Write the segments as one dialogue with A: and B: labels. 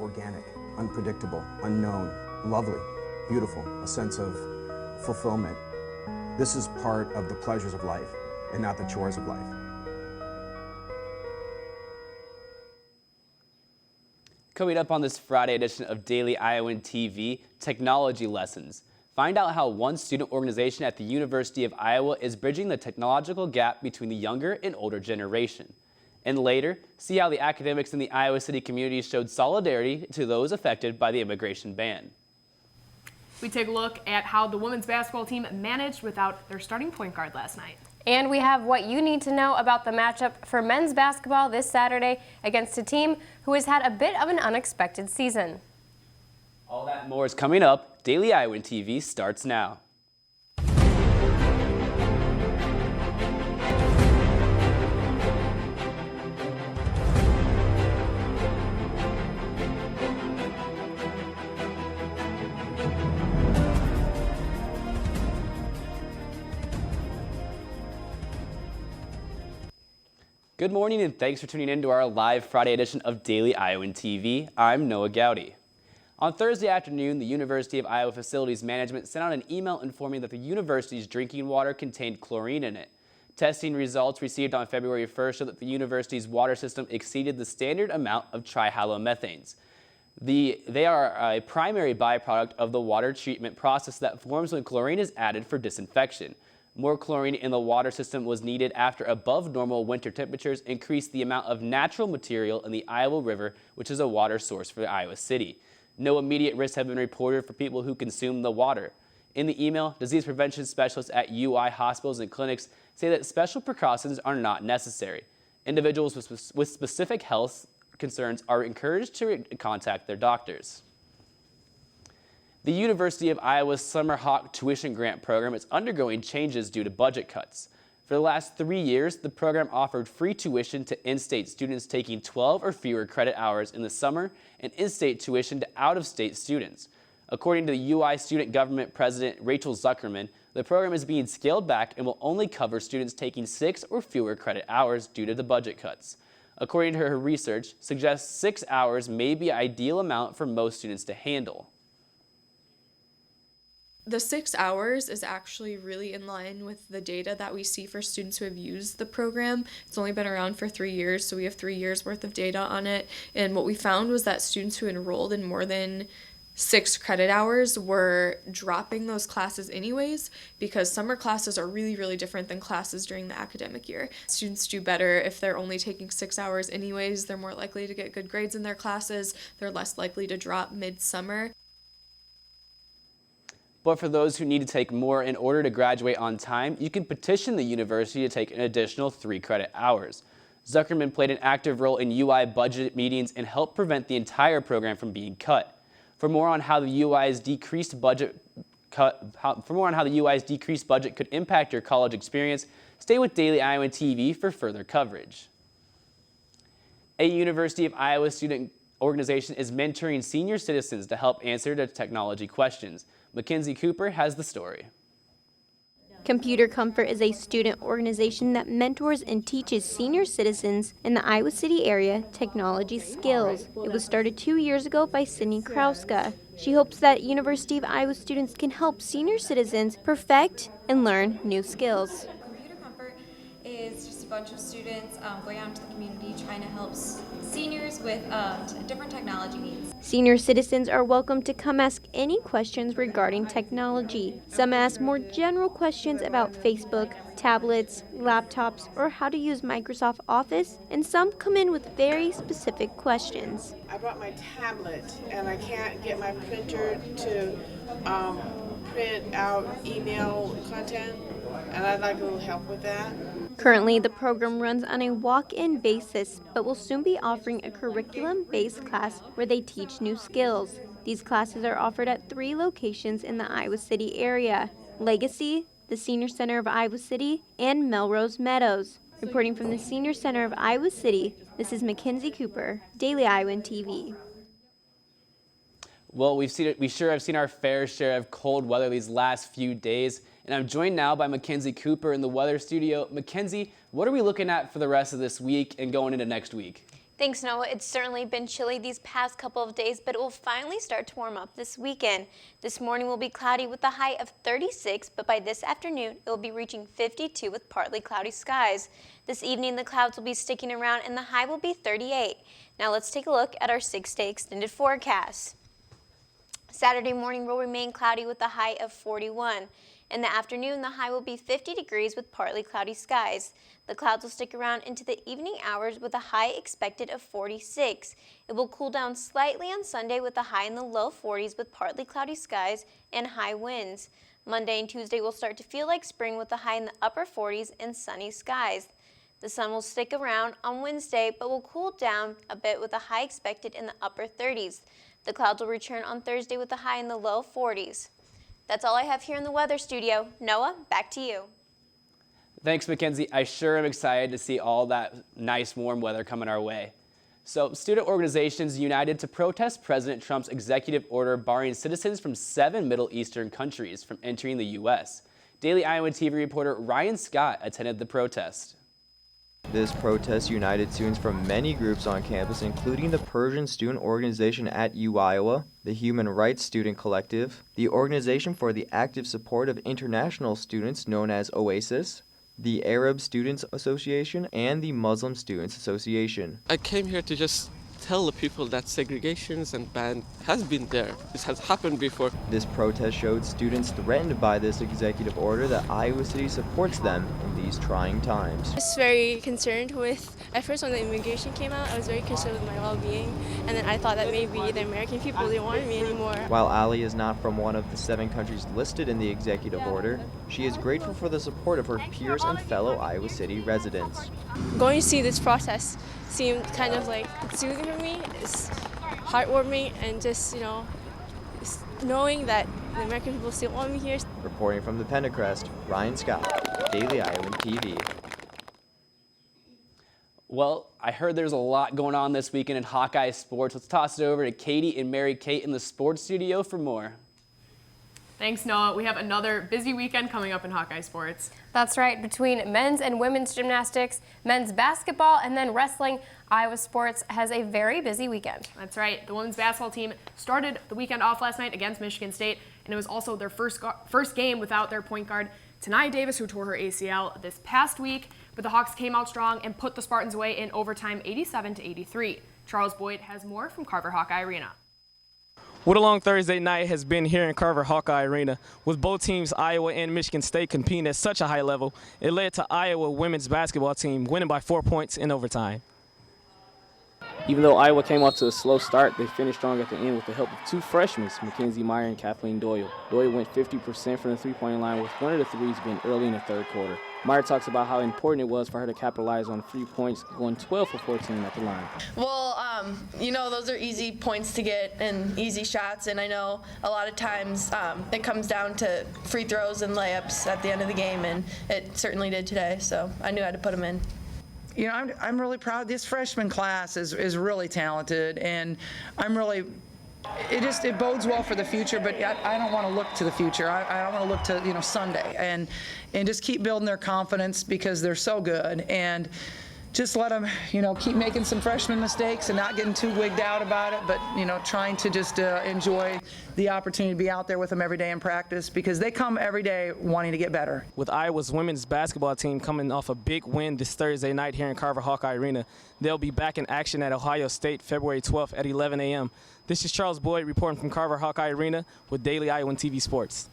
A: organic, unpredictable, unknown, lovely, beautiful, a sense of fulfillment. This is part of the pleasures of life and not the chores of life.
B: Coming up on this Friday edition of Daily Iowan TV, technology lessons. Find out how one student organization at the University of Iowa is bridging the technological gap between the younger and older generation. And later, see how the academics in the Iowa City community showed solidarity to those affected by the immigration ban.
C: We take a look at how the women's basketball team managed without their starting point guard last night.
D: And we have what you need to know about the matchup for men's basketball this Saturday against a team who has had a bit of an unexpected season.
B: All that and more is coming up. Daily Iowan TV starts now. Good morning and thanks for tuning in to our live Friday edition of Daily Iowan TV. I'm Noah Gowdy. On Thursday afternoon, the University of Iowa Facilities Management sent out an email informing that the university's drinking water contained chlorine in it. Testing results received on February 1st showed that the university's water system exceeded the standard amount of trihalomethanes. They are a primary byproduct of the water treatment process that forms when chlorine is added for disinfection. More chlorine in the water system was needed after above normal winter temperatures increased the amount of natural material in the Iowa River, which is a water source for Iowa City. No immediate risks have been reported for people who consume the water. In the email, disease prevention specialists at UI hospitals and clinics say that special precautions are not necessary. Individuals with specific health concerns are encouraged to contact their doctors. The University of Iowa's Summer Hawk Tuition Grant program is undergoing changes due to budget cuts. For the last 3 years, the program offered free tuition to in-state students taking 12 or fewer credit hours in the summer and in-state tuition to out-of-state students. According to the UI Student Government President Rachel Zuckerman, the program is being scaled back and will only cover students taking 6 or fewer credit hours due to the budget cuts. According to her research, suggests 6 hours may be an ideal amount for most students to handle.
E: The 6 hours is actually really in line with the data that we see for students who have used the program. It's only been around for 3 years, so we have 3 years worth of data on it. And what we found was that students who enrolled in more than 6 credit hours were dropping those classes anyways, because summer classes are really, really different than classes during the academic year. Students do better if they're only taking 6 hours anyways. They're more likely to get good grades in their classes. They're less likely to drop mid-summer.
B: But for those who need to take more in order to graduate on time, you can petition the university to take an additional 3 credit hours. Zuckerman played an active role in UI budget meetings and helped prevent the entire program from being cut. For more on how the UI's decreased budget could impact your college experience, stay with Daily Iowan TV for further coverage. A University of Iowa student organization is mentoring senior citizens to help answer their technology questions. Mackenzie Cooper has the story.
F: Computer Comfort is a student organization that mentors and teaches senior citizens in the Iowa City area technology skills. It was started 2 years ago by Sydney Krauska. She hopes that University of Iowa students can help senior citizens perfect and learn new skills.
G: Computer Comfort is just a bunch of students going out into the community trying to help seniors with different technology needs.
F: Senior citizens are welcome to come ask any questions regarding technology. Some ask more general questions about Facebook, tablets, laptops, or how to use Microsoft Office, and some come in with very specific questions.
H: I brought my tablet and I can't get my printer to print out email content, and I'd like a little help with that.
F: Currently, the program runs on a walk-in basis, but will soon be offering a curriculum-based class where they teach new skills. These classes are offered at 3 locations in the Iowa City area: Legacy, the Senior Center of Iowa City, and Melrose Meadows. Reporting from the Senior Center of Iowa City, this is Mackenzie Cooper, Daily Iowan TV.
B: Well, we sure have seen our fair share of cold weather these last few days, and I'm joined now by Mackenzie Cooper in the weather studio. Mackenzie, what are we looking at for the rest of this week and going into next week?
F: Thanks, Noah. It's certainly been chilly these past couple of days, but it will finally start to warm up this weekend. This morning will be cloudy with a high of 36, but by this afternoon, it will be reaching 52 with partly cloudy skies. This evening, the clouds will be sticking around and the high will be 38. Now let's take a look at our 6-day extended forecast. Saturday morning will remain cloudy with a high of 41. In the afternoon, the high will be 50 degrees with partly cloudy skies. The clouds will stick around into the evening hours with a high expected of 46. It will cool down slightly on Sunday with a high in the low 40s with partly cloudy skies and high winds. Monday and Tuesday will start to feel like spring with a high in the upper 40s and sunny skies. The sun will stick around on Wednesday but will cool down a bit with a high expected in the upper 30s. The clouds will return on Thursday with a high in the low 40s. That's all I have here in the weather studio. Noah, back to you.
B: Thanks, Mackenzie. I sure am excited to see all that nice warm weather coming our way. So, student organizations united to protest President Trump's executive order barring citizens from 7 Middle Eastern countries from entering the U.S. Daily Iowa TV reporter Ryan Scott attended the protest.
I: This protest united students from many groups on campus, including the Persian Student Organization at Iowa, the Human Rights Student Collective, the Organization for the Active Support of International Students known as OASIS, the Arab Students Association, and the Muslim Students Association.
J: I came here to just tell the people that segregations and ban has been there. This has happened before.
I: This protest showed students threatened by this executive order that Iowa City supports them in these trying times.
K: I was very concerned with, at first when the immigration came out, I was very concerned with my well-being, and then I thought that maybe the American people didn't want me anymore.
I: While Ali is not from one of the 7 countries listed in the executive order, she is grateful for the support of her peers and fellow Iowa City residents.
K: Going to see this process seemed kind of like soothing for me. It's heartwarming, and just, just knowing that the American people still want me here.
I: Reporting from the Pentacrest, Ryan Scott, Daily Iowan TV.
B: Well, I heard there's a lot going on this weekend in Hawkeye sports. Let's toss it over to Katie and Mary Kate in the sports studio for more.
C: Thanks, Noah. We have another busy weekend coming up in Hawkeye sports.
D: That's right. Between men's and women's gymnastics, men's basketball, and then wrestling, Iowa sports has a very busy weekend.
C: That's right. The women's basketball team started the weekend off last night against Michigan State, and it was also their first game without their point guard, Tanai Davis, who tore her ACL this past week. But the Hawks came out strong and put the Spartans away in overtime 87-83. Charles Boyd has more from Carver Hawkeye Arena.
L: What a long Thursday night has been here in Carver Hawkeye Arena. With both teams, Iowa and Michigan State, competing at such a high level, it led to Iowa women's basketball team winning by 4 points in overtime.
M: Even though Iowa came off to a slow start, they finished strong at the end with the help of 2 freshmen, Mackenzie Meyer and Kathleen Doyle. Doyle went 50% from the three-point line, with one of the threes being early in the third quarter. Meyer talks about how important it was for her to capitalize on 3 points, going 12 for 14 at the line.
N: Well, those are easy points to get and easy shots, and I know a lot of times it comes down to free throws and layups at the end of the game, and it certainly did today, so I knew I had to put them in.
O: I'm really proud. This freshman class is really talented, and it bodes well for the future, but I don't want to look to the future. I don't want to look to, Sunday, and just keep building their confidence because they're so good, and just let them, keep making some freshman mistakes and not getting too wigged out about it, but, trying to just enjoy the opportunity to be out there with them every day in practice, because they come every day wanting to get better.
L: With Iowa's women's basketball team coming off a big win this Thursday night here in Carver Hawkeye Arena, they'll be back in action at Ohio State February 12th at 11 a.m. This is Charles Boyd reporting from Carver Hawkeye Arena with Daily Iowan TV Sports.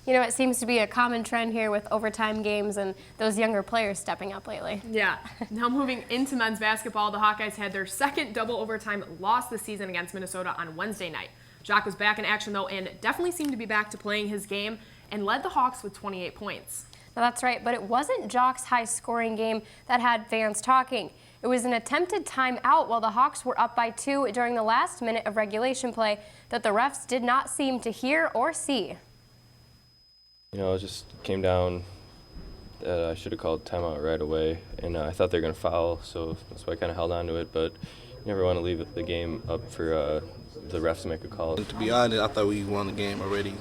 D: It seems to be a common trend here with overtime games and those younger players stepping up lately.
C: Yeah. Now moving into men's basketball, the Hawkeyes had their second double overtime loss this season against Minnesota on Wednesday night. Jacques was back in action, though, and definitely seemed to be back to playing his game and led the Hawks with 28 points.
D: Now, that's right, but it wasn't Jacques' high-scoring game that had fans talking. It was an attempted timeout while the Hawks were up by 2 during the last minute of regulation play that the refs did not seem to hear or see.
P: It just came down that I should have called timeout right away, and I thought they were going to foul, so that's why I kind of held on to it. But, never want to leave the game up for the refs to make a call.
Q: And to be honest, I thought we won the game already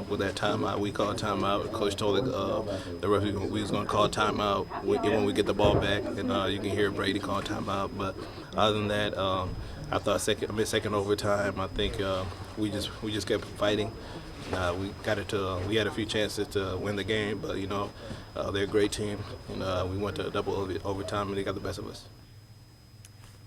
Q: with that timeout. We called timeout. Coach told the ref we was going to call timeout when we get the ball back, and you can hear Brady call timeout. But other than that, I thought second overtime, I think we just kept fighting. We had a few chances to win the game, but they're a great team, and we went to double overtime, and they got the best of us.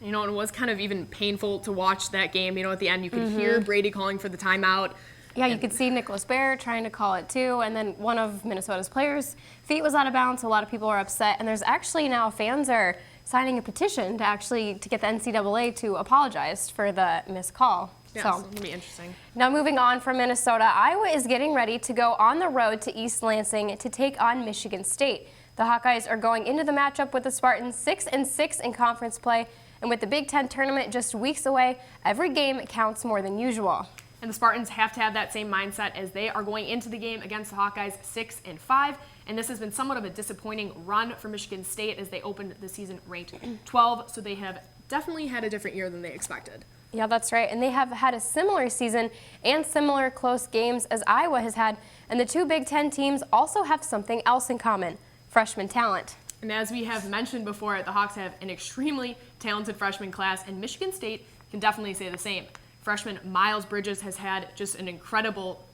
C: It was kind of even painful to watch that game. At the end, you could hear Brady calling for the timeout.
D: Yeah, you could see Nicholas Baer trying to call it too, and then one of Minnesota's players' feet was out of bounds. A lot of people are upset, and there's actually now fans are signing a petition to get the NCAA to apologize for the missed call.
C: Yeah,
D: so
C: it's going to be interesting.
D: Now moving on from Minnesota, Iowa is getting ready to go on the road to East Lansing to take on Michigan State. The Hawkeyes are going into the matchup with the Spartans 6-6 in conference play, and with the Big Ten tournament just weeks away, every game counts more than usual.
C: And the Spartans have to have that same mindset as they are going into the game against the Hawkeyes 6-5. And this has been somewhat of a disappointing run for Michigan State as they opened the season ranked 12. So they have definitely had a different year than they expected.
D: Yeah, that's right. And they have had a similar season and similar close games as Iowa has had. And the two Big Ten teams also have something else in common: freshman talent.
C: And as we have mentioned before, the Hawks have an extremely talented freshman class, and Michigan State can definitely say the same. Freshman Miles Bridges has had just an incredible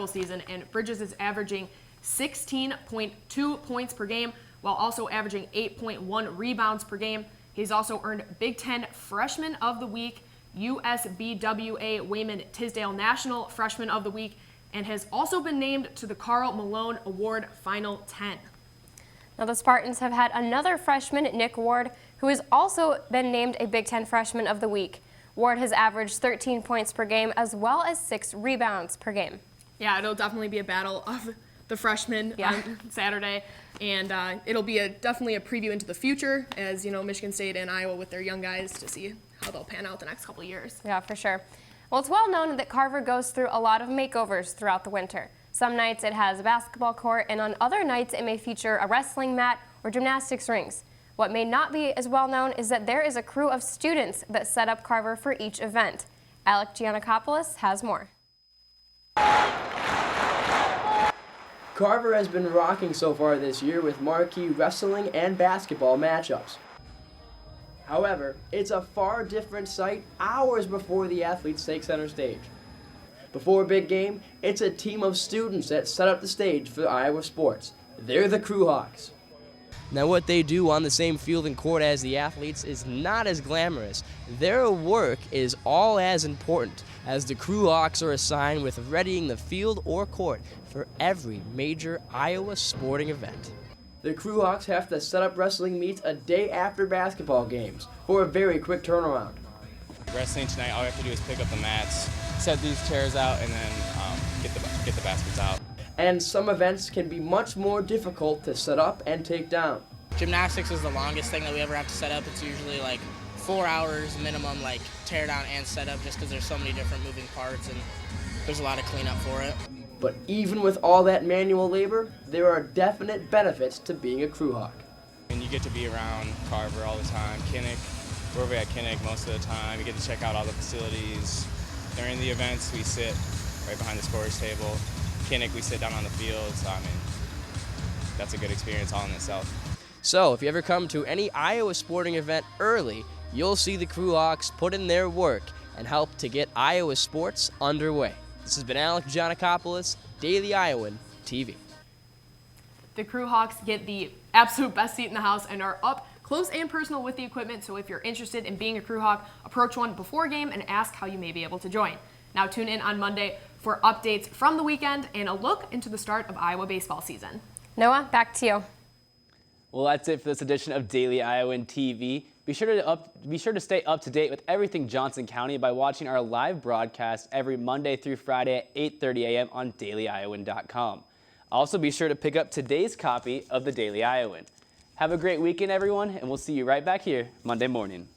C: season, and Bridges is averaging 16.2 points per game while also averaging 8.1 rebounds per game. He's also earned Big Ten Freshman of the Week, USBWA Wayman Tisdale National Freshman of the Week, and has also been named to the Karl Malone Award Final 10.
D: Now the Spartans have had another freshman, Nick Ward, who has also been named a Big Ten Freshman of the Week. Ward has averaged 13 points per game as well as 6 rebounds per game.
C: Yeah, it'll definitely be a battle of the freshmen on Saturday, and it'll be definitely a preview into the future as, Michigan State and Iowa with their young guys to see how they'll pan out the next couple of years.
D: Yeah, for sure. Well, it's well known that Carver goes through a lot of makeovers throughout the winter. Some nights it has a basketball court, and on other nights it may feature a wrestling mat or gymnastics rings. What may not be as well known is that there is a crew of students that set up Carver for each event. Alec Giannakopoulos has more.
R: Carver has been rocking so far this year with marquee wrestling and basketball matchups. However, it's a far different sight hours before the athletes take center stage. Before a big game, it's a team of students that set up the stage for Iowa sports. They're the Crew Hawks.
S: Now what they do on the same field and court as the athletes is not as glamorous. Their work is all as important, as the Crew Hawks are assigned with readying the field or court for every major Iowa sporting event.
R: The Crew Hawks have to set up wrestling meets a day after basketball games for a very quick turnaround.
T: Wrestling tonight, all we have to do is pick up the mats, set these chairs out, and then get the baskets out.
R: And some events can be much more difficult to set up and take down.
U: Gymnastics is the longest thing that we ever have to set up. It's usually like 4 hours minimum, like tear down and set up, just because there's so many different moving parts and there's a lot of cleanup for it.
R: But even with all that manual labor, there are definite benefits to being a Crew Hawk.
T: And you get to be around Carver all the time, Kinnick, we're over at Kinnick most of the time. You get to check out all the facilities. During the events, we sit right behind the scorer's table. Kinnick, we sit down on the field, so that's a good experience all in itself.
S: So if you ever come to any Iowa sporting event early, you'll see the Crew Hawks put in their work and help to get Iowa sports underway. This has been Alec Giannakopoulos, Daily Iowan TV.
C: The Crew Hawks get the absolute best seat in the house and are up close and personal with the equipment, so if you're interested in being a Crew Hawk, approach one before game and ask how you may be able to join. Now tune in on Monday for updates from the weekend and a look into the start of Iowa baseball season.
D: Noah, back to you.
B: Well, that's it for this edition of Daily Iowan TV. Be sure to stay up to date with everything Johnson County by watching our live broadcast every Monday through Friday at 8:30 a.m. on DailyIowan.com. Also, be sure to pick up today's copy of the Daily Iowan. Have a great weekend, everyone, and we'll see you right back here Monday morning.